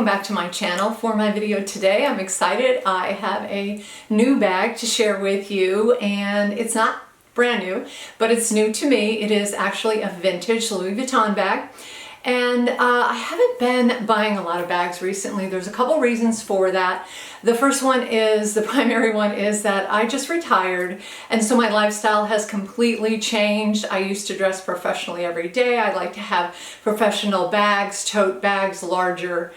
welcome back to my channel. For my video today, I'm excited. I have a new bag to share with you, and it's not brand new, but it's new to me. It is actually a vintage Louis Vuitton bag. And I haven't been buying a lot of bags recently. There's a couple reasons for that. The first one is, the primary one is that I just retired, and so my lifestyle has completely changed. I used to dress professionally every day. I like to have professional bags, tote bags, larger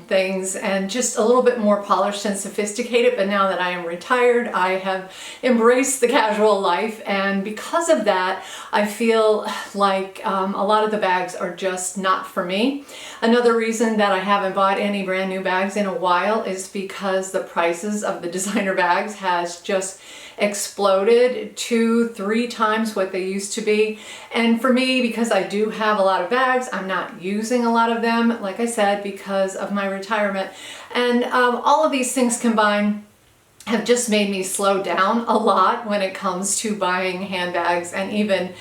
things, and just a little bit more polished and sophisticated. But now that I am retired, I have embraced the casual life, and because of that, I feel like a lot of the bags are just not for me. Another reason that I haven't bought any brand new bags in a while is because the prices of the designer bags has just exploded 2-3 times what they used to be. And for me, because I do have a lot of bags, I'm not using a lot of them, like I said, because of my retirement. And all of these things combined have just made me slow down a lot when it comes to buying handbags and even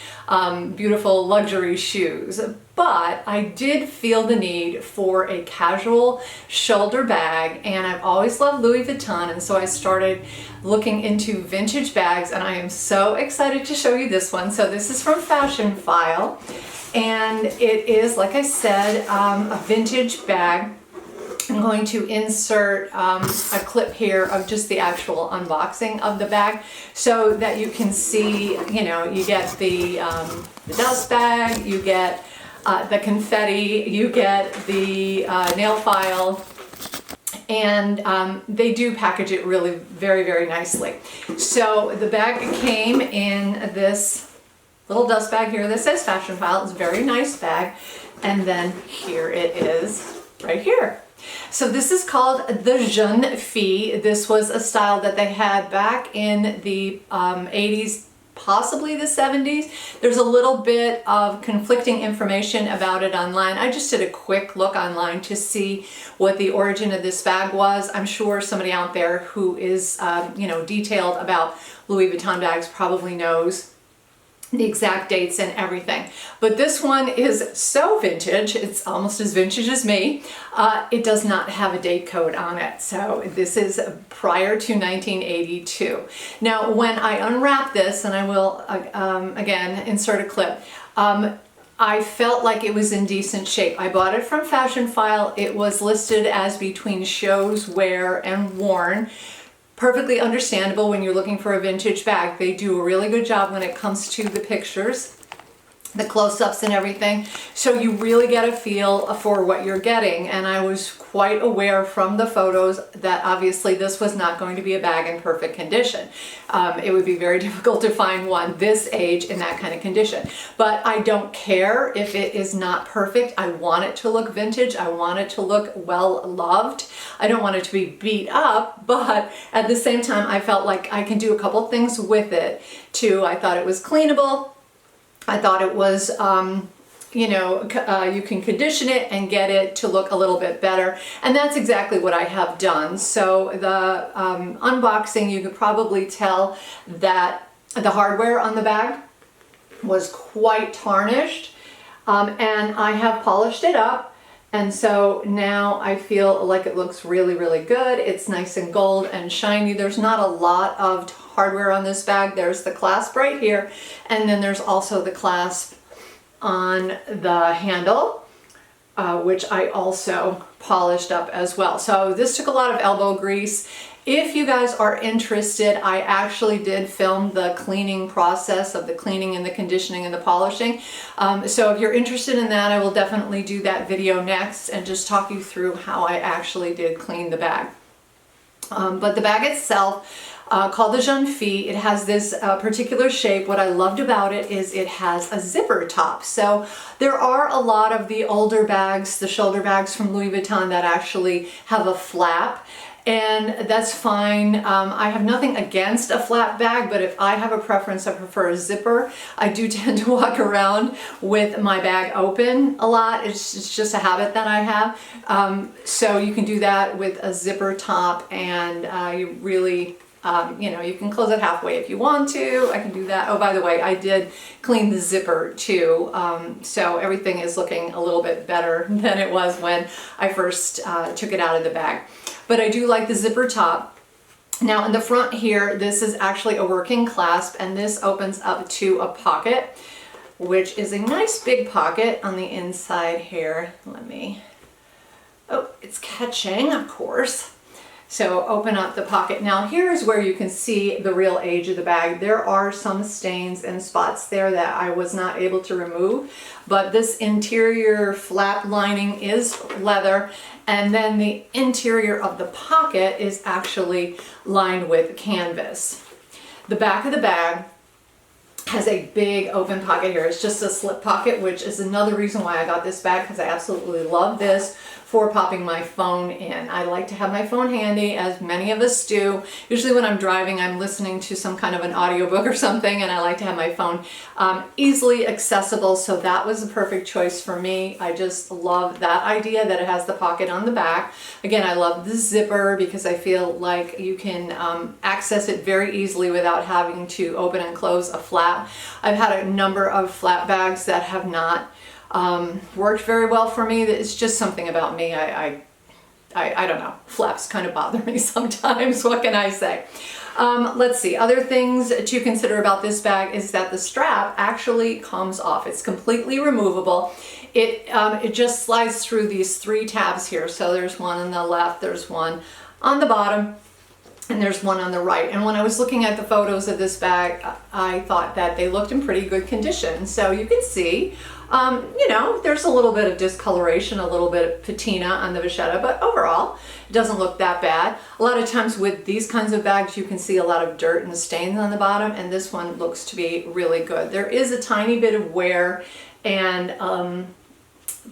beautiful luxury shoes. But I did feel the need for a casual shoulder bag, and I've always loved Louis Vuitton, and so I started looking into vintage bags, and I am so excited to show you this one. So this is from Fashion File, and it is, like I said, a vintage bag. I'm going to insert a clip here of just the actual unboxing of the bag so that you can see, you know, you get the dust bag, you get the confetti, you get the nail file, and they do package it really very, very nicely. So the bag came in this little dust bag here that says Fashion File. It's a very nice bag. And then here it is right here. So this is called the Jeune Fille. This was a style that they had back in the 80s, possibly the 70s. There's a little bit of conflicting information about it online. I just did a quick look online to see what the origin of this bag was. I'm sure somebody out there who is, you know, detailed about Louis Vuitton bags probably knows the exact dates and everything. But this one is so vintage, it's almost as vintage as me. It does not have a date code on it. So this is prior to 1982. Now, when I unwrap this, and I will again insert a clip, I felt like it was in decent shape. I bought it from Fashion File. It was listed as between shows, wear, and worn. Perfectly understandable when you're looking for a vintage bag. They do a really good job when it comes to the pictures, the close-ups and everything. So you really get a feel for what you're getting. And I was quite aware from the photos that obviously this was not going to be a bag in perfect condition. It would be very difficult to find one this age in that kind of condition. But I don't care if it is not perfect. I want it to look vintage. I want it to look well loved. I don't want it to be beat up, but at the same time, I felt like I can do a couple things with it too. I thought it was cleanable. I thought it was, you know, you can condition it and get it to look a little bit better. And that's exactly what I have done. So the unboxing, you could probably tell that the hardware on the bag was quite tarnished. And I have polished it up. And so now I feel like it looks really, really good. It's nice and gold and shiny. There's not a lot of hardware on this bag. There's the clasp right here, and then there's also the clasp on the handle, which I also polished up as well. So this took a lot of elbow grease. If you guys are interested, I actually did film the cleaning process of the cleaning and the conditioning and the polishing. So if you're interested in that, I will definitely do that video next and just talk you through how I actually did clean the bag. But the bag itself, called the Jeune Fille, it has this particular shape. What I loved about it is it has a zipper top. So there are a lot of the older bags, the shoulder bags from Louis Vuitton, that actually have a flap. And that's fine. I have nothing against a flap bag, but if I have a preference, I prefer a zipper. I do tend to walk around with my bag open a lot. It's just a habit that I have. So you can do that with a zipper top, and you really You know, you can close it halfway if you want to. I can do that. Oh, by the way, I did clean the zipper too. So everything is looking a little bit better than it was when I first took it out of the bag. But I do like the zipper top. Now in the front here, this is actually a working clasp, and this opens up to a pocket, which is a nice big pocket on the inside here. Let me, oh, it's catching, of course. So open up the pocket. Now here's where you can see the real age of the bag. There are some stains and spots there that I was not able to remove, but this interior flap lining is leather, and then the interior of the pocket is actually lined with canvas. The back of the bag has a big open pocket here. It's just a slip pocket, which is another reason why I got this bag, because I absolutely love this for popping my phone in. I like to have my phone handy, as many of us do. Usually when I'm driving, I'm listening to some kind of an audiobook or something, and I like to have my phone easily accessible, so that was the perfect choice for me. I just love that idea that it has the pocket on the back. Again, I love the zipper because I feel like you can access it very easily without having to open and close a flap. I've had a number of flap bags that have not worked very well for me. It's just something about me. I don't know. Flaps kind of bother me sometimes. What can I say? Let's see. Other things to consider about this bag is that the strap actually comes off. It's completely removable. It just slides through these 3 tabs here. So there's one on the left, there's one on the bottom, and there's one on the right. And when I was looking at the photos of this bag, I thought that they looked in pretty good condition. So you can see, you know, there's a little bit of discoloration, a little bit of patina on the vachetta, but overall, it doesn't look that bad. A lot of times with these kinds of bags, you can see a lot of dirt and stains on the bottom, and this one looks to be really good. There is a tiny bit of wear and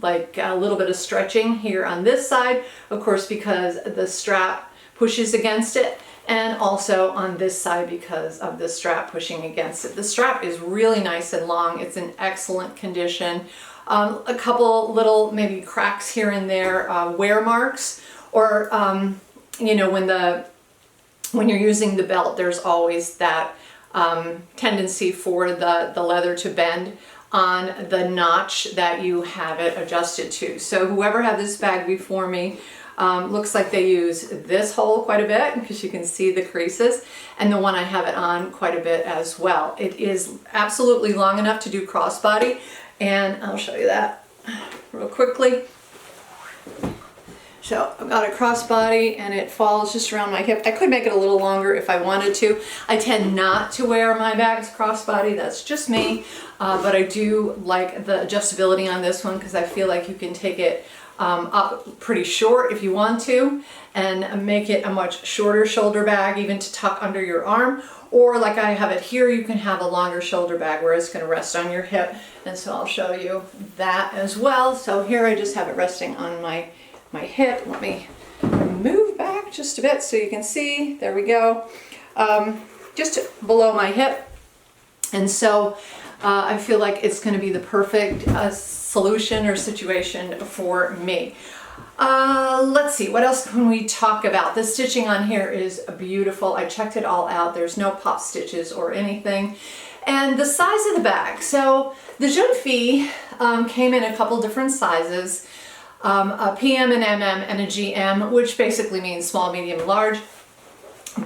like a little bit of stretching here on this side, of course, because the strap pushes against it, and also on this side because of the strap pushing against it. The strap is really nice and long. It's in excellent condition. A couple little maybe cracks here and there, wear marks, or you know, when you're using the belt, there's always that tendency for the leather to bend on the notch that you have it adjusted to. So whoever had this bag before me, looks like they use this hole quite a bit because you can see the creases, and the one I have it on quite a bit as well. It is absolutely long enough to do crossbody, and I'll show you that real quickly. So I've got a crossbody and it falls just around my hip. I could make it a little longer if I wanted to. I tend not to wear my bags crossbody, that's just me, but I do like the adjustability on this one because I feel like you can take it up pretty short if you want to, and make it a much shorter shoulder bag, even to tuck under your arm, or like I have it here, you can have a longer shoulder bag where it's going to rest on your hip, and so I'll show you that as well. So here I just have it resting on my hip. Let me move back just a bit so you can see. There we go. Just below my hip, and so I feel like it's going to be the perfect solution or situation for me. Let's see, what else can we talk about? The stitching on here is beautiful. I checked it all out. There's no pop stitches or anything. And the size of the bag. So the Jeune Fille came in a couple different sizes, a PM, an MM, and a GM, which basically means small, medium, large.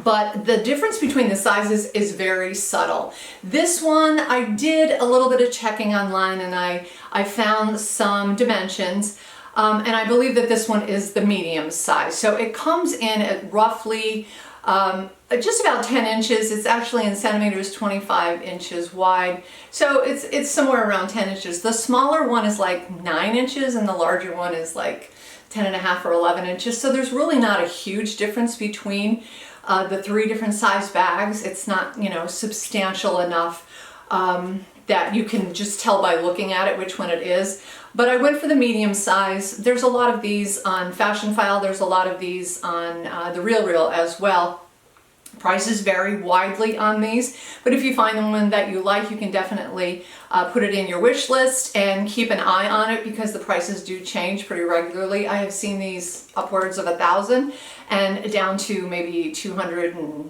But the difference between the sizes is very subtle. This one, I did a little bit of checking online, and I found some dimensions, and I believe that this one is the medium size. So it comes in at roughly just about 10 inches. It's actually in centimeters, 25 inches wide. So it's somewhere around 10 inches. The smaller one is like 9 inches, and the larger one is like 10 and a half or 11 inches. So there's really not a huge difference between the 3 different size bags. It's not, you know, substantial enough that you can just tell by looking at it which one it is. But I went for the medium size. There's a lot of these on Fashion File. There's a lot of these on the Real as well. Prices vary widely on these, but if you find one that you like, you can definitely put it in your wish list and keep an eye on it because the prices do change pretty regularly. I have seen these upwards of $1,000 and down to maybe $250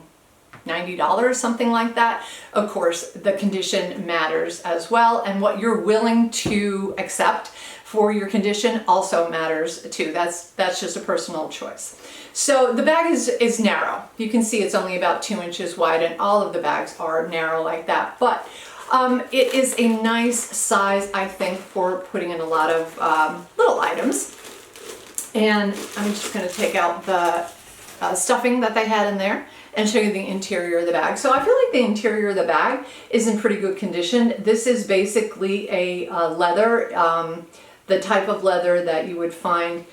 $90, something like that. Of course, the condition matters as well, and what you're willing to accept for your condition also matters too. That's just a personal choice. So the bag is narrow. You can see it's only about 2 inches wide, and all of the bags are narrow like that. But it is a nice size, I think, for putting in a lot of little items. And I'm just going to take out the stuffing that they had in there and show you the interior of the bag. So I feel like the interior of the bag is in pretty good condition. This is basically a leather, the type of leather that you would find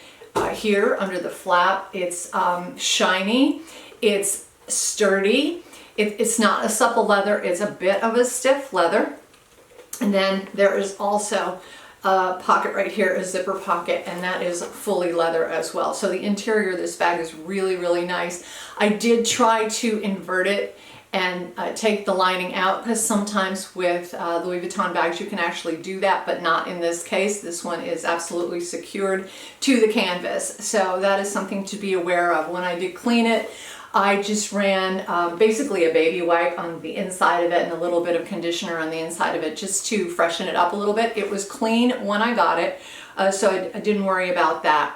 here under the flap. It's shiny, it's sturdy, it's not a supple leather, it's a bit of a stiff leather. And then there is also a pocket right here, a zipper pocket, and that is fully leather as well. So the interior of this bag is really, really nice. I did try to invert it and take the lining out, because sometimes with Louis Vuitton bags you can actually do that, but not in this case. This one is absolutely secured to the canvas, so that is something to be aware of. When I did clean it, I just ran basically a baby wipe on the inside of it and a little bit of conditioner on the inside of it just to freshen it up a little bit. It was clean when I got it, so I didn't worry about that.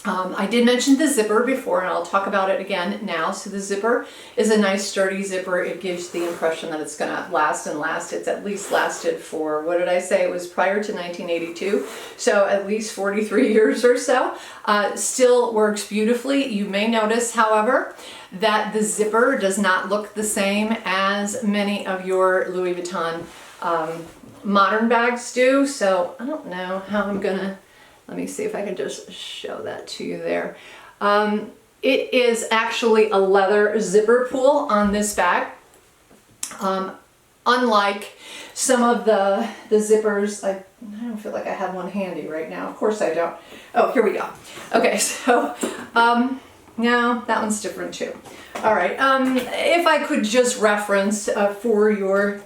I did mention the zipper before, and I'll talk about it again now. So the zipper is a nice sturdy zipper. It gives the impression that it's going to last and last. It's at least lasted for, what did I say? It was prior to 1982, so at least 43 years or so. Still works beautifully. You may notice, however, that the zipper does not look the same as many of your Louis Vuitton modern bags do. So I don't know how I'm gonna, let me see if I can just show that to you there. It is actually a leather zipper pull on this bag. Unlike some of the zippers, I don't feel like I have one handy right now. Of course I don't. Oh, here we go. Okay, so no, that one's different too. All right, if I could just reference for your,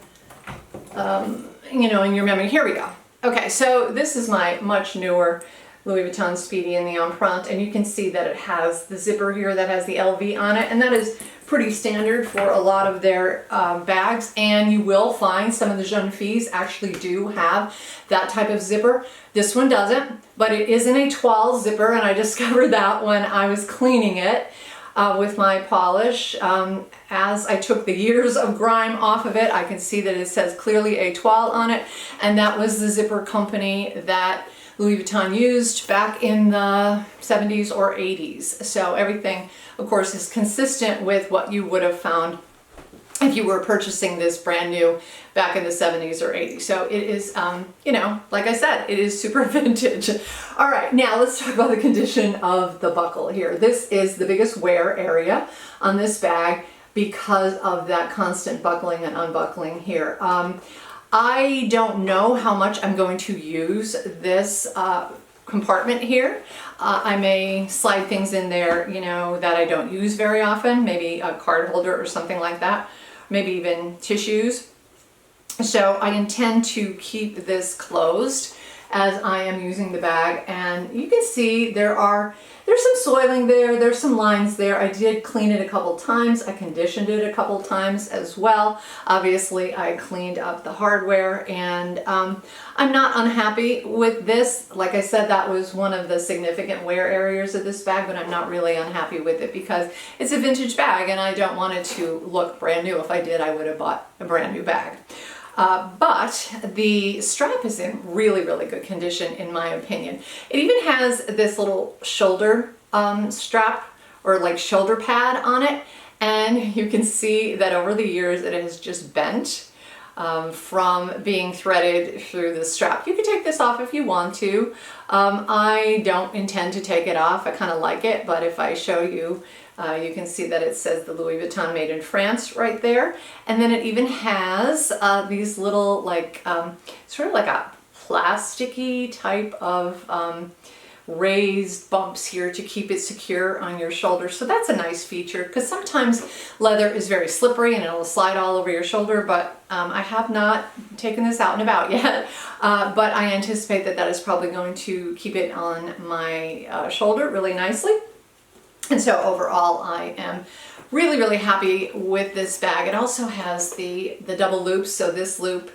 you know, in your memory, here we go. Okay, so this is my much newer Louis Vuitton Speedy in the Empreinte, and you can see that it has the zipper here that has the LV on it, and that is pretty standard for a lot of their bags, and you will find some of the Jeune Filles actually do have that type of zipper. This one doesn't, but it is in a toile zipper, and I discovered that when I was cleaning it with my polish. As I took the years of grime off of it, I can see that it says clearly a toile on it, and that was the zipper company that Louis Vuitton used back in the 70s or 80s. So everything, of course, is consistent with what you would have found if you were purchasing this brand new back in the 70s or 80s. So it is, you know, like I said, it is super vintage. All right, now let's talk about the condition of the buckle here. This is the biggest wear area on this bag because of that constant buckling and unbuckling here. I don't know how much I'm going to use this compartment here. I may slide things in there, you know, that I don't use very often, maybe a card holder or something like that, maybe even tissues. So I intend to keep this closed as I am using the bag, and you can see there's some soiling there, there's some lines there. I did clean it a couple times, I conditioned it a couple times as well. Obviously I cleaned up the hardware, and I'm not unhappy with this. Like I said, that was one of the significant wear areas of this bag, but I'm not really unhappy with it because it's a vintage bag and I don't want it to look brand new. If I did, I would have bought a brand new bag. But the strap is in really, really good condition in my opinion. It even has this little shoulder strap or like shoulder pad on it, and you can see that over the years it has just bent from being threaded through the strap. You can take this off if you want to. I don't intend to take it off. I kind of like it, but if I show you, you can see that it says the Louis Vuitton made in France right there. And then it even has these little like, sort of like a plasticky type of raised bumps here to keep it secure on your shoulder. So that's a nice feature because sometimes leather is very slippery and it'll slide all over your shoulder, but I have not taken this out and about yet, but I anticipate that that is probably going to keep it on my shoulder really nicely. And so overall I am really, really happy with this bag. It also has the double loops, so this loop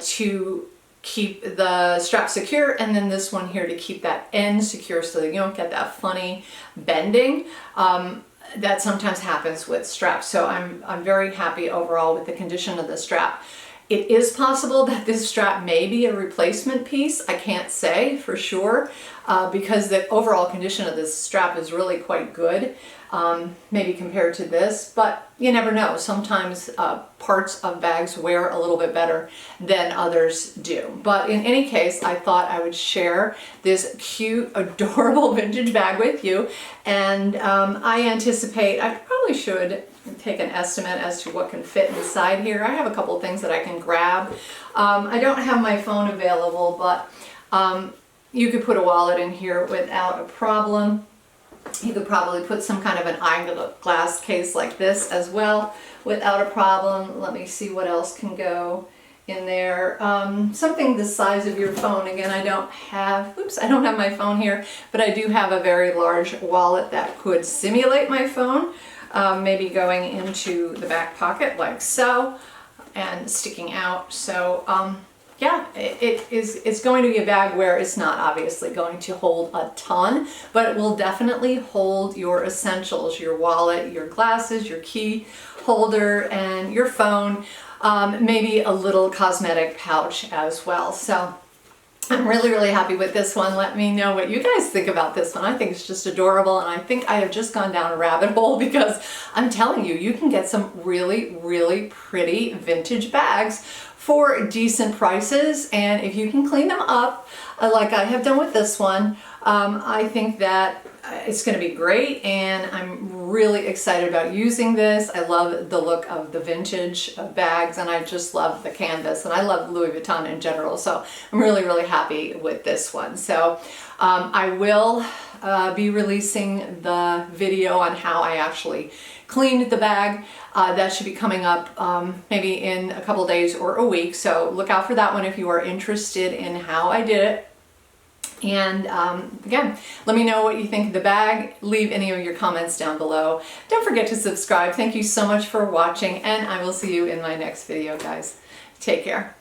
to keep the strap secure, and then this one here to keep that end secure so that you don't get that funny bending that sometimes happens with straps. So I'm very happy overall with the condition of the strap. It is possible that this strap may be a replacement piece. I can't say for sure because the overall condition of this strap is really quite good, maybe compared to this, but you never know. Sometimes parts of bags wear a little bit better than others do. But in any case, I thought I would share this cute, adorable vintage bag with you. And I anticipate, I probably should take an estimate as to what can fit inside here. I have a couple things that I can grab. I don't have my phone available, but you could put a wallet in here without a problem. You could probably put some kind of an eyeglass case like this as well without a problem. Let me see what else can go in there. Something the size of your phone. Again, I don't have my phone here, but I do have a very large wallet that could simulate my phone. Maybe going into the back pocket like so and sticking out. So yeah, it's going to be a bag where it's not obviously going to hold a ton, but it will definitely hold your essentials, your wallet, your glasses, your key holder, and your phone, maybe a little cosmetic pouch as well. So I'm really, really happy with this one. Let me know what you guys think about this one. I think it's just adorable, and I think I have just gone down a rabbit hole because I'm telling you, you can get some really, really pretty vintage bags for decent prices, and if you can clean them up like I have done with this one, I think that it's going to be great, and I'm really excited about using this. I love the look of the vintage bags, and I just love the canvas, and I love Louis Vuitton in general, so I'm really, really happy with this one. So I will be releasing the video on how I actually cleaned the bag. That should be coming up maybe in a couple days or a week, so look out for that one if you are interested in how I did it. And again, let me know what you think of the bag. Leave any of your comments down below. Don't forget to subscribe. Thank you so much for watching, and I will see you in my next video, guys. Take care.